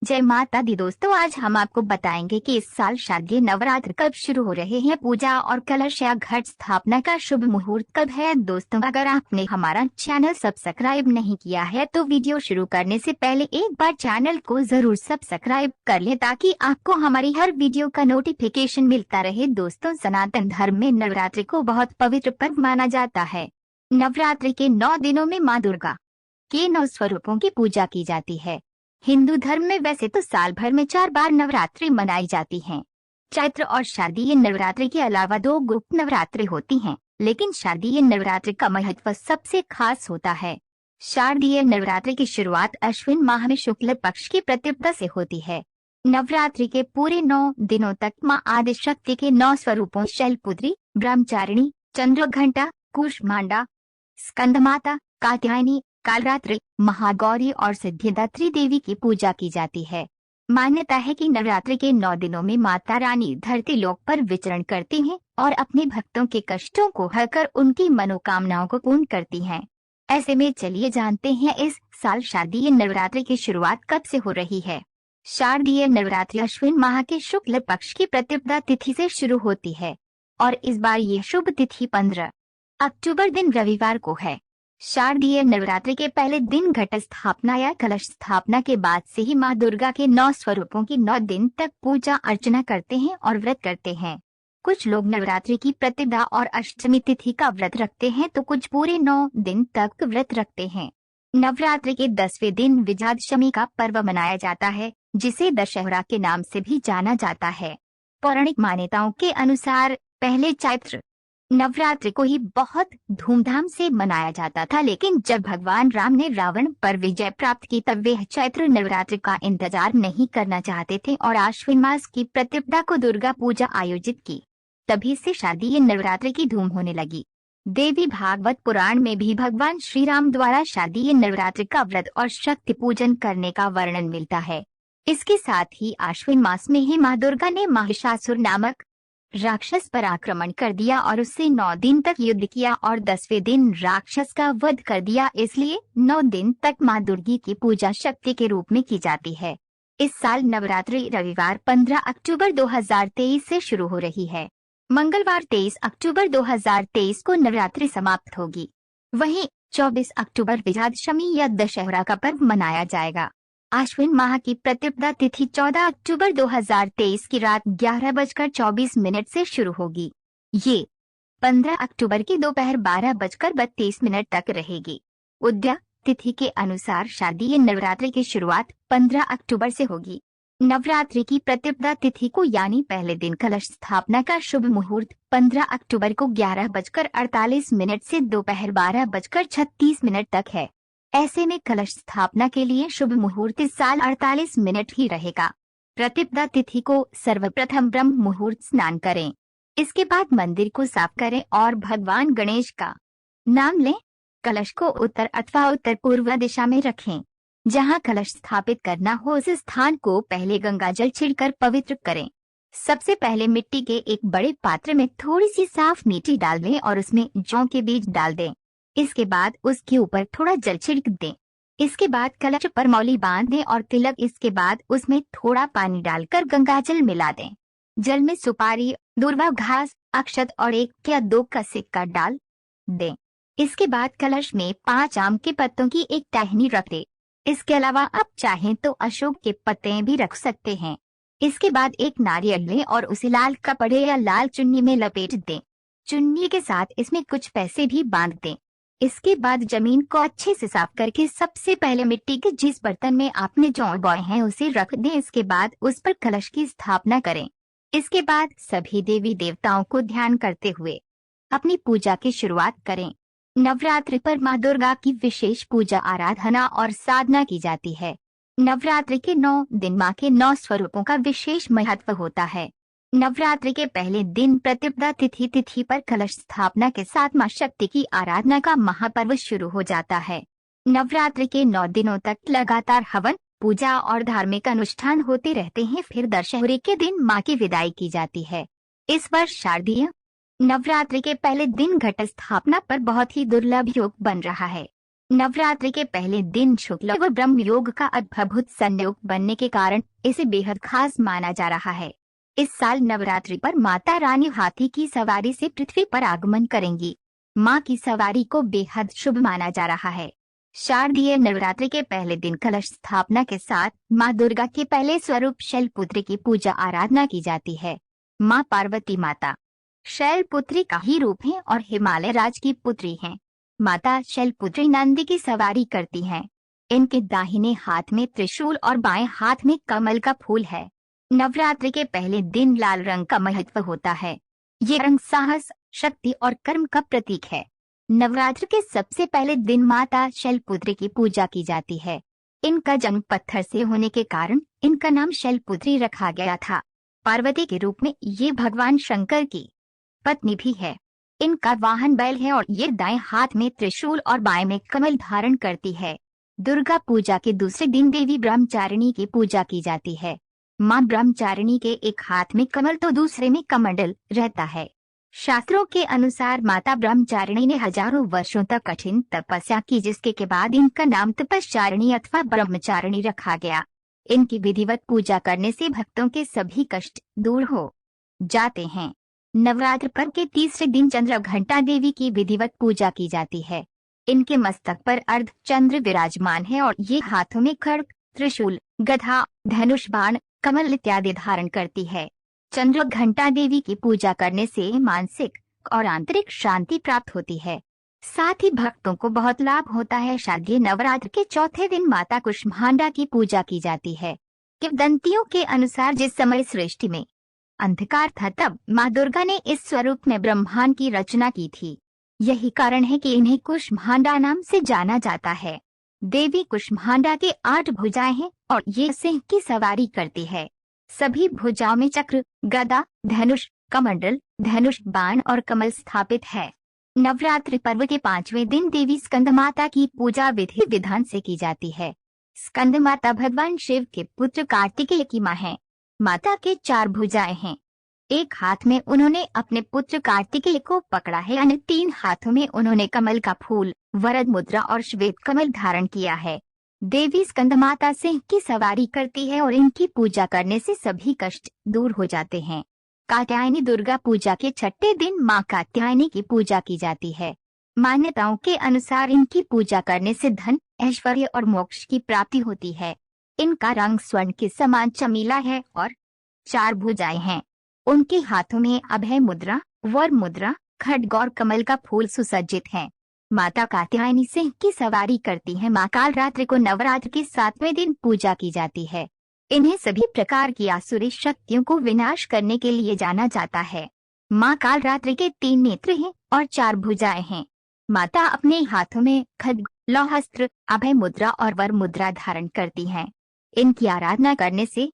जय माता दी दोस्तों, आज हम आपको बताएंगे कि इस साल शारदीय नवरात्र कब शुरू हो रहे हैं। पूजा और कलश या घट स्थापना का शुभ मुहूर्त कब है। दोस्तों, अगर आपने हमारा चैनल सब्सक्राइब नहीं किया है तो वीडियो शुरू करने से पहले एक बार चैनल को जरूर सब्सक्राइब कर ले ताकि आपको हमारी हर वीडियो का नोटिफिकेशन मिलता रहे। दोस्तों, सनातन धर्म में नवरात्रि को बहुत पवित्र पर्व माना जाता है। नवरात्रि के 9 दिनों में माँ दुर्गा के 9 स्वरूपों की पूजा की जाती है। हिंदू धर्म में वैसे तो साल भर में 4 बार नवरात्रि मनाई जाती हैं। चैत्र और शारदीय नवरात्रि के अलावा 2 गुप्त नवरात्रि होती हैं, लेकिन शारदीय नवरात्रि का महत्व सबसे खास होता है। शारदीय नवरात्रि की शुरुआत अश्विन माह में शुक्ल पक्ष की प्रतिपदा से होती है। नवरात्रि के पूरे 9 दिनों तक माँ आदिशक्ति के 9 स्वरूपों शैलपुत्री, ब्रह्मचारिणी, चंद्रघंटा, कूष्मांडा, स्कंदमाता, कात्यायनी, कालरात्रि, महागौरी और सिद्धिदात्री देवी की पूजा की जाती है। मान्यता है कि नवरात्रि के 9 दिनों में माता रानी धरती लोक पर विचरण करती हैं और अपने भक्तों के कष्टों को हर कर उनकी मनोकामनाओं को पूर्ण करती हैं। ऐसे में चलिए जानते हैं इस साल शारदीय नवरात्रि की शुरुआत कब से हो रही है। शारदीय नवरात्रि अश्विन माह के शुक्ल पक्ष की प्रतिपदा तिथि से शुरू होती है और इस बार ये शुभ तिथि 15 अक्टूबर दिन रविवार को है। शारदीय नवरात्रि के पहले दिन घट स्थापना या कलश स्थापना के बाद से ही माँ दुर्गा के 9 स्वरूपों की 9 दिन तक पूजा अर्चना करते हैं और व्रत करते हैं। कुछ लोग नवरात्रि की प्रतिपदा और अष्टमी तिथि का व्रत रखते हैं तो कुछ पूरे 9 दिन तक व्रत रखते हैं। नवरात्रि के 10वें दिन विजयादशमी का पर्व मनाया जाता है, जिसे दशहरा के नाम से भी जाना जाता है। पौराणिक मान्यताओं के अनुसार पहले चैत्र नवरात्रि को ही बहुत धूमधाम से मनाया जाता था, लेकिन जब भगवान राम ने रावण पर विजय प्राप्त की तब वे चैत्र नवरात्रि का इंतजार नहीं करना चाहते थे और आश्विन मास की प्रतिपदा को दुर्गा पूजा आयोजित की। तभी से शारदीय नवरात्रि की धूम होने लगी। देवी भागवत पुराण में भी भगवान श्री राम द्वारा शारदीय नवरात्रि का व्रत और शक्ति पूजन करने का वर्णन मिलता है। इसके साथ ही आश्विन मास में ही माँ दुर्गा ने महिषासुर नामक राक्षस पर आक्रमण कर दिया और उससे 9 दिन तक युद्ध किया और 10वें दिन राक्षस का वध कर दिया। इसलिए 9 दिन तक माँ दुर्गी की पूजा शक्ति के रूप में की जाती है। इस साल नवरात्रि रविवार 15 अक्टूबर 2023 से शुरू हो रही है। मंगलवार 23 अक्टूबर 2023 को नवरात्रि समाप्त होगी। वहीं 24 अक्टूबर विजयादशमी या दशहरा का पर्व मनाया जाएगा। आश्विन माह की प्रतिपदा तिथि 14 अक्टूबर 2023 की रात 11:24 से शुरू होगी। ये 15 अक्टूबर की दोपहर 12:32 तक रहेगी। उदया तिथि के अनुसार शारदीय नवरात्रि की शुरुआत 15 अक्टूबर से होगी। नवरात्रि की प्रतिपदा तिथि को यानी पहले दिन कलश स्थापना का शुभ मुहूर्त 15 अक्टूबर को 11:48 से दोपहर 12:36 तक है। ऐसे में कलश स्थापना के लिए शुभ मुहूर्त इस साल 48 मिनट ही रहेगा। प्रतिपदा तिथि को सर्वप्रथम ब्रह्म मुहूर्त स्नान करें। इसके बाद मंदिर को साफ करें और भगवान गणेश का नाम लें। कलश को उत्तर अथवा उत्तर पूर्व दिशा में रखें। जहां कलश स्थापित करना हो उस स्थान को पहले गंगा जल छिड़कर पवित्र करें। सबसे पहले मिट्टी के एक बड़े पात्र में थोड़ी सी साफ मिट्टी डाल दें और उसमें जौ के बीज डाल दें। इसके बाद उसके ऊपर थोड़ा जल छिड़क दें। इसके बाद कलश पर मौली बांध दें और तिलक। इसके बाद उसमें थोड़ा पानी डालकर गंगाजल मिला दें। जल में सुपारी, दूर्वा घास, अक्षत और 1 या 2 का सिक्का डाल दें। इसके बाद कलश में 5 आम के पत्तों की एक टहनी रख दें। इसके अलावा आप चाहें तो अशोक के पत्ते भी रख सकते हैं। इसके बाद एक नारियल लें और उसे लाल कपड़े या लाल चुन्नी में लपेट दें। चुन्नी के साथ इसमें कुछ पैसे भी बांध दें। इसके बाद जमीन को अच्छे से साफ करके सबसे पहले मिट्टी के जिस बर्तन में आपने जौ बोए हैं उसे रख दें। इसके बाद उस पर कलश की स्थापना करें। इसके बाद सभी देवी देवताओं को ध्यान करते हुए अपनी पूजा की शुरुआत करें। नवरात्रि पर माँ दुर्गा की विशेष पूजा आराधना और साधना की जाती है। नवरात्रि के 9 दिन माँ के 9 स्वरूपों का विशेष महत्व होता है। नवरात्रि के पहले दिन प्रतिपदा तिथि पर कलश स्थापना के साथ मां शक्ति की आराधना का महापर्व शुरू हो जाता है। नवरात्रि के 9 दिनों तक लगातार हवन, पूजा और धार्मिक अनुष्ठान होते रहते हैं। फिर दशहरे के दिन मां की विदाई की जाती है। इस वर्ष शारदीय नवरात्रि के पहले दिन घट स्थापना पर बहुत ही दुर्लभ योग बन रहा है। नवरात्रि के पहले दिन शुक्ल व ब्रह्म योग का अद्भुत संयोग बनने के कारण इसे बेहद खास माना जा रहा है। इस साल नवरात्रि पर माता रानी हाथी की सवारी से पृथ्वी पर आगमन करेंगी। मां की सवारी को बेहद शुभ माना जा रहा है। शारदीय नवरात्रि के पहले दिन कलश स्थापना के साथ मां दुर्गा के पहले स्वरूप शैलपुत्री की पूजा आराधना की जाती है। मां पार्वती माता शैलपुत्री का ही रूप है और हिमालय राज की पुत्री हैं। माता शैलपुत्री नंदी की सवारी करती हैं। इनके दाहिने हाथ में त्रिशूल और बाएं हाथ में कमल का फूल है। नवरात्रि के पहले दिन लाल रंग का महत्व होता है। ये रंग साहस, शक्ति और कर्म का प्रतीक है। नवरात्र के सबसे पहले दिन माता शैलपुत्री की पूजा की जाती है। इनका जन्म पत्थर से होने के कारण इनका नाम शैलपुत्री रखा गया था। पार्वती के रूप में ये भगवान शंकर की पत्नी भी है। इनका वाहन बैल है और ये दाएं हाथ में त्रिशूल और बाएं में कमल धारण करती है। दुर्गा पूजा के दूसरे दिन देवी ब्रह्मचारिणी की पूजा की जाती है। मां ब्रह्मचारिणी के एक हाथ में कमल तो दूसरे में कमंडल रहता है। शास्त्रों के अनुसार माता ब्रह्मचारिणी ने हजारों वर्षों तक कठिन तपस्या की, जिसके के बाद इनका नाम तपस्चारिणी अथवा ब्रह्मचारिणी रखा गया। इनकी विधिवत पूजा करने से भक्तों के सभी कष्ट दूर हो जाते हैं। नवरात्र पर्व के तीसरे दिन चंद्र घंटा देवी की विधिवत पूजा की जाती है। इनके मस्तक पर अर्ध चंद्र विराजमान है और ये हाथों में खड्ग, त्रिशूल, गदा, धनुष, बाण, कमल इत्यादि धारण करती है। चंद्र घंटा देवी की पूजा करने से मानसिक और आंतरिक शांति प्राप्त होती है। साथ ही भक्तों को बहुत लाभ होता है। शारदीय नवरात्र के चौथे दिन माता कुष्मांडा की पूजा की जाती है। किंवदंतियों के अनुसार जिस समय सृष्टि में अंधकार था तब माँ दुर्गा ने इस स्वरूप में ब्रह्मांड की रचना की थी। यही कारण है कि इन्हें कुष्मांडा नाम से जाना जाता है। देवी कुष्मांडा के 8 भुजाएं हैं और ये सिंह की सवारी करती है। सभी भुजाओं में चक्र, गदा, धनुष, कमंडल, धनुष, बाण और कमल स्थापित है। नवरात्रि पर्व के 5वें दिन देवी स्कंदमाता की पूजा विधि विधान से की जाती है। स्कंदमाता भगवान शिव के पुत्र कार्तिकेय की मां है। माता के 4 भुजाएं हैं। एक हाथ में उन्होंने अपने पुत्र कार्तिकेय को पकड़ा है, अन्य 3 हाथों में उन्होंने कमल का फूल, वरद मुद्रा और श्वेत कमल धारण किया है। देवी स्कंदमाता सिंह की सवारी करती है और इनकी पूजा करने से सभी कष्ट दूर हो जाते हैं। कात्यायनी दुर्गा पूजा के 6ठे दिन मां कात्यायनी की पूजा की जाती है। मान्यताओं के अनुसार इनकी पूजा करने से धन, ऐश्वर्य और मोक्ष की प्राप्ति होती है। इनका रंग स्वर्ण के समान चमीला है और 4 भुजाएं हैं। उनके हाथों में अभय मुद्रा, वर मुद्रा, खड्ग और कमल का फूल सुसज्जित है। माता कात्यायनी सिंह की सवारी करती है। मां कालरात्रि को नवरात्र के 7वें दिन पूजा की जाती है। इन्हें सभी प्रकार की आसुरी शक्तियों को विनाश करने के लिए जाना जाता है। मां कालरात्रि के 3 नेत्र हैं और 4 भुजाएं हैं। माता अपने हाथों में खड्ग, लौहस्त्र, अभय मुद्रा और वर मुद्रा धारण करती हैं। इनकी आराधना करने से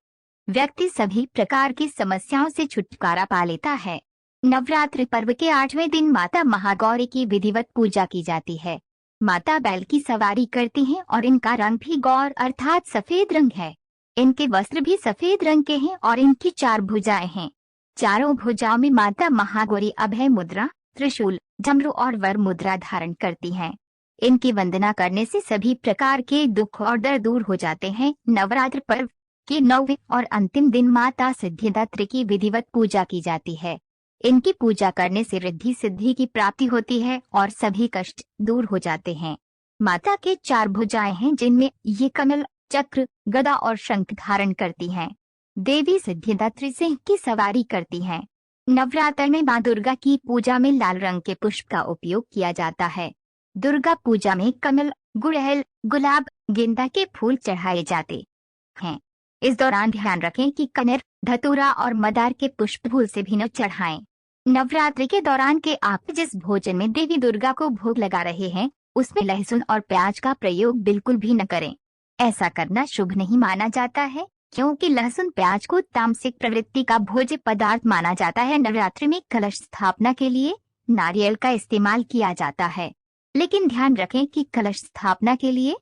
व्यक्ति सभी प्रकार की समस्याओं से छुटकारा पा लेता है। नवरात्रि पर्व के 8वें दिन माता महागौरी की विधिवत पूजा की जाती है। माता बैल की सवारी करती हैं और इनका रंग भी गौर अर्थात सफेद रंग है। इनके वस्त्र भी सफेद रंग के हैं और इनकी 4 भुजाएं हैं। चारों भुजाओं में माता महागौरी अभय मुद्रा, त्रिशूल, डमरू और वर मुद्रा धारण करती हैं। इनकी वंदना करने से सभी प्रकार के दुख और दर्द दूर हो जाते हैं। नवरात्र पर्व के 9वें और अंतिम दिन माता सिद्धिदात्री की विधिवत पूजा की जाती है। इनकी पूजा करने से रिद्धि सिद्धि की प्राप्ति होती है और सभी कष्ट दूर हो जाते हैं। माता के 4 भुजाएं हैं जिनमें ये कमल, चक्र, गदा और शंख धारण करती हैं। देवी सिद्धिदात्री सिंह की सवारी करती हैं। नवरात्र में मां दुर्गा की पूजा में लाल रंग के पुष्प का उपयोग किया जाता है। दुर्गा पूजा में कमल, गुड़हल, गुलाब, गेंदा के फूल चढ़ाए जाते हैं। इस दौरान ध्यान रखें कि कनेर, धतूरा और मदार के पुष्प भूल से भी न चढ़ाएं। नवरात्रि के दौरान के आप जिस भोजन में देवी दुर्गा को भोग लगा रहे हैं उसमें लहसुन और प्याज का प्रयोग बिल्कुल भी न करें। ऐसा करना शुभ नहीं माना जाता है क्योंकि लहसुन प्याज को तामसिक प्रवृत्ति का भोज्य पदार्थ माना जाता है। नवरात्रि में कलश स्थापना के लिए नारियल का इस्तेमाल किया जाता है, लेकिन ध्यान रखें कि कलश स्थापना के लिए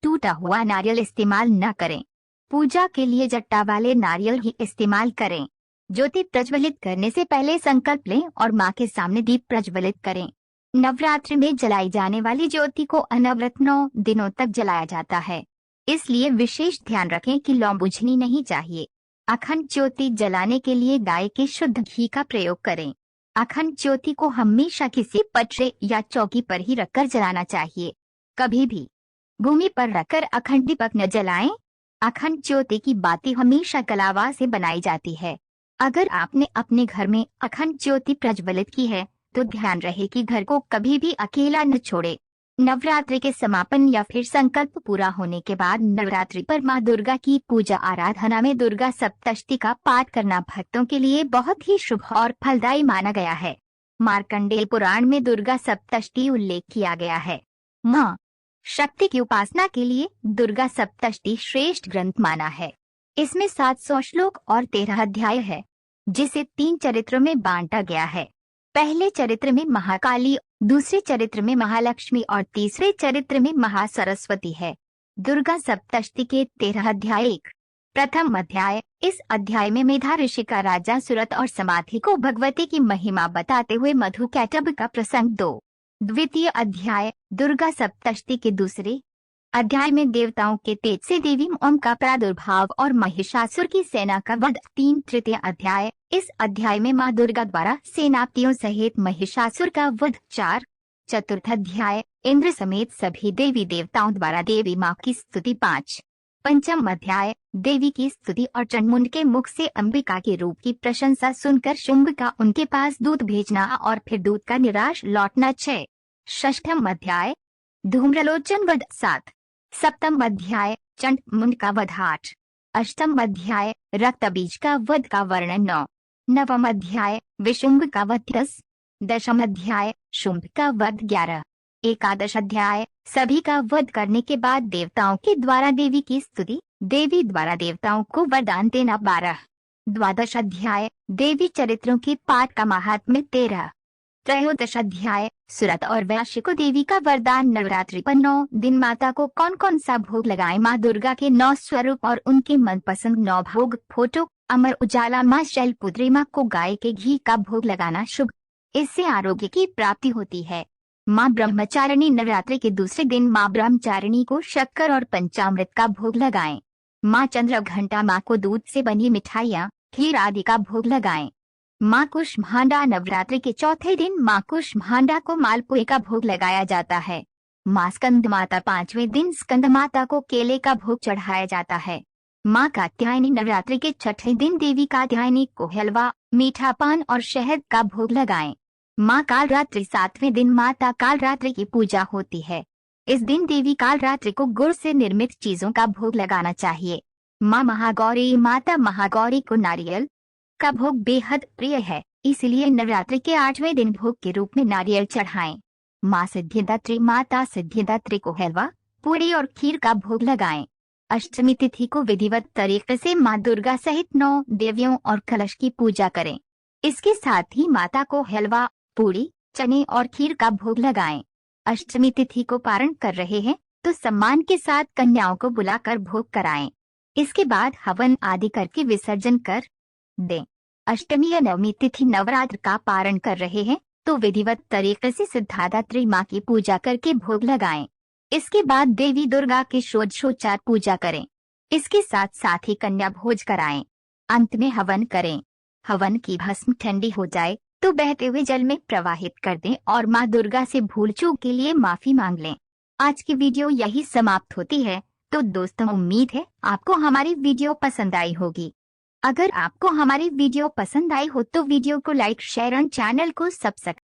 टूटा हुआ नारियल इस्तेमाल न करें। पूजा के लिए जट्टा वाले नारियल ही इस्तेमाल करें। ज्योति प्रज्वलित करने से पहले संकल्प लें और मां के सामने दीप प्रज्वलित करें। नवरात्र में जलाई जाने वाली ज्योति को अनवरत 9 दिनों तक जलाया जाता है, इसलिए विशेष ध्यान रखें कि लौ बुझनी नहीं चाहिए। अखंड ज्योति जलाने के लिए गाय के शुद्ध घी का प्रयोग करें। अखंड ज्योति को हमेशा किसी पटरे या चौकी पर ही रखकर जलाना चाहिए। कभी भी भूमि पर रखकर अखंड दीपक न जलाएं। अखंड ज्योति की बाती हमेशा कलावा से बनाई जाती है। अगर आपने अपने घर में अखंड ज्योति प्रज्वलित की है तो ध्यान रहे कि घर को कभी भी अकेला न छोड़े। नवरात्रि के समापन या फिर संकल्प पूरा होने के बाद नवरात्रि पर माँ दुर्गा की पूजा आराधना में दुर्गा सप्तशती का पाठ करना भक्तों के लिए बहुत ही शुभ और फलदायी माना गया है। मार्कंडेय पुराण में दुर्गा सप्तशती उल्लेख किया गया है। माँ शक्ति की उपासना के लिए दुर्गा सप्तशती श्रेष्ठ ग्रंथ माना है। इसमें 700 श्लोक और 13 अध्याय है, जिसे 3 चरित्रों में बांटा गया है। पहले चरित्र में महाकाली, दूसरे चरित्र में महालक्ष्मी और तीसरे चरित्र में महासरस्वती है। दुर्गा सप्तशती के 13 अध्याय। प्रथम अध्याय। इस अध्याय में मेधा ऋषि का राजा सुरत और समाधि को भगवती की महिमा बताते हुए मधु कैटभ का प्रसंग 2। द्वितीय अध्याय। दुर्गा सप्तशती के दूसरे अध्याय में देवताओं के तेज से देवी ओम का प्रादुर्भाव और महिषासुर की सेना का वध 3। तृतीय अध्याय। इस अध्याय में माँ दुर्गा द्वारा सेनापतियों सहित महिषासुर का वध 4। चतुर्थ अध्याय। इंद्र समेत सभी देवी देवताओं द्वारा देवी माँ की स्तुति 5। पंचम अध्याय। देवी की स्तुति और चंडमुंड के मुख से अंबिका के रूप की प्रशंसा सुनकर शुंभ का उनके पास दूत भेजना और फिर दूत का निराश लौटना 6। षष्ठम अध्याय। धूम्रलोचन वध 7। सप्तम अध्याय। चंडमुंड का वध 8। अष्टम अध्याय। रक्तबीज का वध का वर्णन 9। नवम अध्याय। विशुंभ का वध 10। दशम अध्याय। शुंभ का वध 11। एकादश अध्याय। सभी का वध करने के बाद देवताओं के द्वारा देवी की स्तुति, देवी द्वारा देवताओं को वरदान देना 12। द्वादश अध्याय। देवी चरित्रों के पाठ का महात्म्य 13। त्रयोदश अध्याय। सुरत और वैश्य को देवी का वरदान। नवरात्रि पर 9 दिन माता को कौन कौन सा भोग लगाएं। माँ दुर्गा के 9 स्वरूप और उनके मनपसंद 9 भोग। फोटो। अमर उजाला। माँ शैलपुत्री माँ को गाय के घी का भोग लगाना शुभ, इससे आरोग्य की प्राप्ति होती है। माँ ब्रह्मचारिणी। नवरात्रि के दूसरे दिन माँ ब्रह्मचारिणी को शक्कर और पंचामृत का भोग लगाएं। माँ चंद्रघंटा माँ को दूध से बनी मिठाइयाँ, खीर आदि का भोग लगाएं। माँ कुष्मांडा। नवरात्रि के चौथे दिन माँ कुष्मांडा को मालपुए का भोग लगाया जाता है। माँ स्कंद माता। 5वें दिन स्कंद माता को केले का भोग चढ़ाया जाता है। माँ कात्यायनी। नवरात्रि के छठे दिन देवी कात्यायनी को हलवा, मीठा पान और शहद का भोग लगाएं। माँ कालरात्रि। 7वें दिन माता कालरात्रि की पूजा होती है। इस दिन देवी कालरात्रि को गुड़ से निर्मित चीजों का भोग लगाना चाहिए। माँ महागौरी। माता महागौरी को नारियल का भोग बेहद प्रिय है, इसलिए नवरात्रि के 8वें दिन भोग के रूप में नारियल चढ़ाएं। माँ सिद्धिदात्री। माता सिद्धिदात्री को हलवा, पूरी और खीर का भोग लगाएं। अष्टमी तिथि को विधिवत तरीके से माँ दुर्गा सहित 9 देवियों और कलश की पूजा करें। इसके साथ ही माता को हलवा, पूरी, चने और खीर का भोग लगाएं। अष्टमी तिथि को पारण कर रहे हैं तो सम्मान के साथ कन्याओं को बुलाकर भोग कराएं। इसके बाद हवन आदि करके विसर्जन कर दें। अष्टमी या नवमी तिथि नवरात्र का पारण कर रहे हैं तो विधिवत तरीके से सिद्धिदात्री माँ की पूजा करके भोग लगाएं। इसके बाद देवी दुर्गा की षोडशोपचार पूजा करें। इसके साथ साथ ही कन्या भोज कराएं। अंत में हवन करें। हवन की भस्म ठंडी हो जाए तो बहते हुए जल में प्रवाहित कर दें और माँ दुर्गा से भूल चूक के लिए माफी मांग लें। आज की वीडियो यही समाप्त होती है। तो दोस्तों, उम्मीद है आपको हमारी वीडियो पसंद आई होगी। अगर आपको हमारी वीडियो पसंद आई हो तो वीडियो को लाइक, शेयर और चैनल को सब्सक्राइब